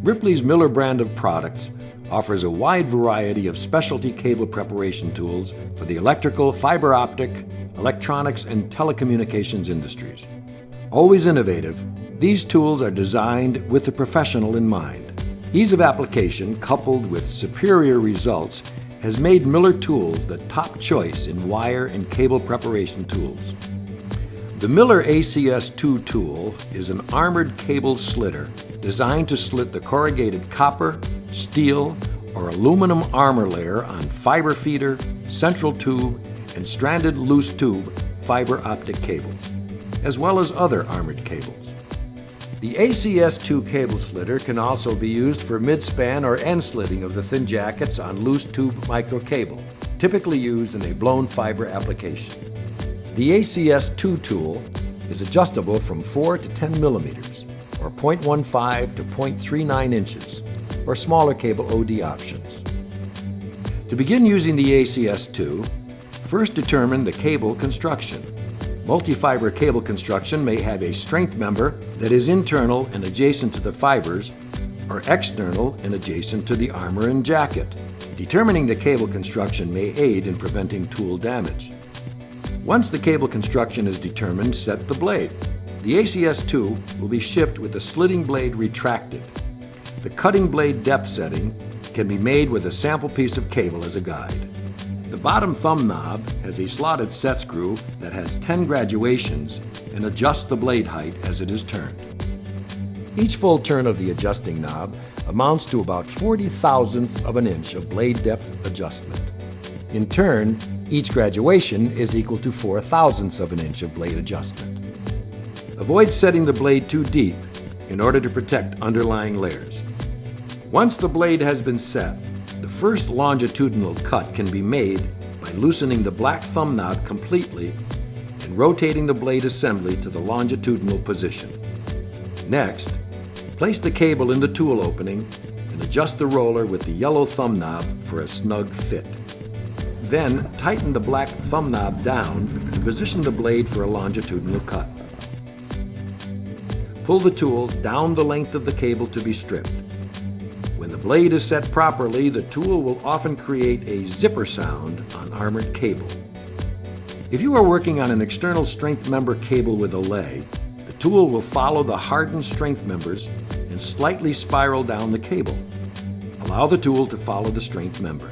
Ripley's Miller brand of products offers a wide variety of specialty cable preparation tools for the electrical, fiber optic, electronics, and telecommunications industries. Always innovative, these tools are designed with the professional in mind. Ease of application coupled with superior results has made Miller Tools the top choice in wire and cable preparation tools. The Miller ACS 2 tool is an armored cable slitter designed to slit the corrugated copper, steel, or aluminum armor layer on fiber feeder, central tube, and stranded loose tube fiber optic cables, as well as other armored cables. The ACS 2 cable slitter can also be used for mid-span or end slitting of the thin jackets on loose tube microcable, typically used in a blown fiber application. The ACS 2 tool is adjustable from 4 to 10 millimeters, or 0.15 to 0.39 inches, or smaller cable OD options. To begin using the ACS 2, first determine the cable construction. Multi-fiber cable construction may have a strength member that is internal and adjacent to the fibers, or external and adjacent to the armor and jacket. Determining the cable construction may aid in preventing tool damage. Once the cable construction is determined, set the blade. The ACS 2 will be shipped with the slitting blade retracted. The cutting blade depth setting can be made with a sample piece of cable as a guide. The bottom thumb knob has a slotted set screw that has 10 graduations and adjusts the blade height as it is turned. Each full turn of the adjusting knob amounts to about 40 thousandths of an inch of blade depth adjustment. In turn, each graduation is equal to 4 thousandths of an inch of blade adjustment. Avoid setting the blade too deep in order to protect underlying layers. Once the blade has been set, the first longitudinal cut can be made by loosening the black thumb knob completely and rotating the blade assembly to the longitudinal position. Next, place the cable in the tool opening and adjust the roller with the yellow thumb knob for a snug fit. Then, tighten the black thumb knob down to position the blade for a longitudinal cut. Pull the tool down the length of the cable to be stripped. When the blade is set properly, the tool will often create a zipper sound on armored cable. If you are working on an external strength member cable with a lay, the tool will follow the hardened strength members and slightly spiral down the cable. Allow the tool to follow the strength member.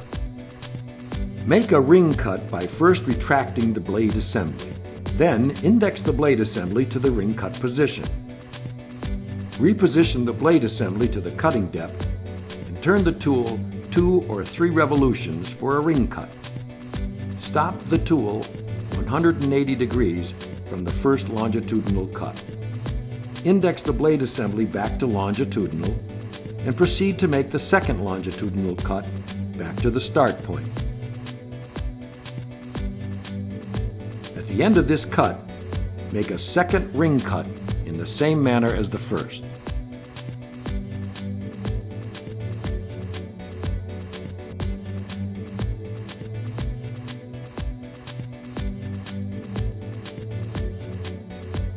Make a ring cut by first retracting the blade assembly. Then index the blade assembly to the ring cut position. Reposition the blade assembly to the cutting depth and turn the tool 2 or 3 revolutions for a ring cut. Stop the tool 180 degrees from the first longitudinal cut. Index the blade assembly back to longitudinal and proceed to make the second longitudinal cut back to the start point. At the end of this cut, make a second ring cut in the same manner as the first.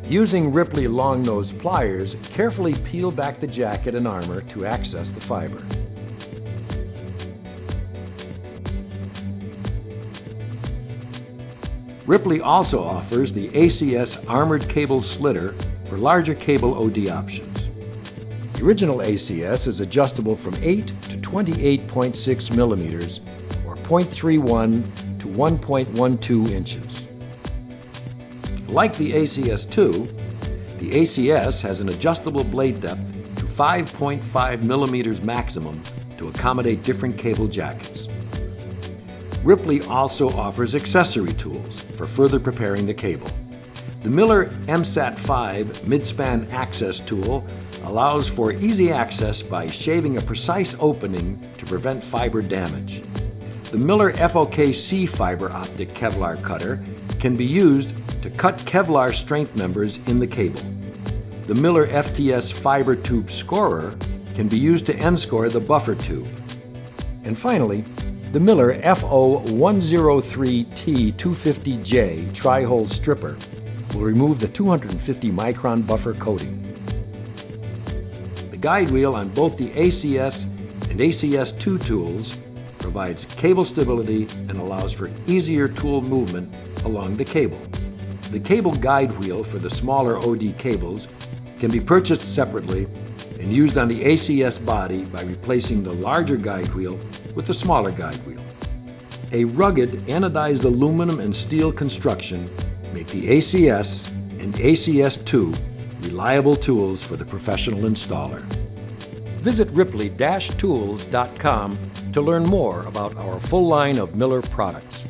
Using Ripley long-nose pliers, carefully peel back the jacket and armor to access the fiber. Ripley also offers the ACS Armored Cable Slitter for larger cable OD options. The original ACS is adjustable from 8 to 28.6 millimeters or 0.31 to 1.12 inches. Like the ACS 2, the ACS has an adjustable blade depth to 5.5 millimeters maximum to accommodate different cable jackets. Ripley also offers accessory tools for further preparing the cable. The Miller MSAT-5 Mid-Span Access Tool allows for easy access by shaving a precise opening to prevent fiber damage. The Miller FOKC Fiber Optic Kevlar Cutter can be used to cut Kevlar strength members in the cable. The Miller FTS Fiber Tube Scorer can be used to end score the buffer tube. And finally, the Miller FO103T250J Tri-Hole Stripper will remove the 250 micron buffer coating. The guide wheel on both the ACS and ACS2 tools provides cable stability and allows for easier tool movement along the cable. The cable guide wheel for the smaller OD cables can be purchased separately and used on the ACS body by replacing the larger guide wheel with the smaller guide wheel. A rugged anodized aluminum and steel construction make the ACS and ACS2 reliable tools for the professional installer. Visit Ripley-tools.com to learn more about our full line of Miller products.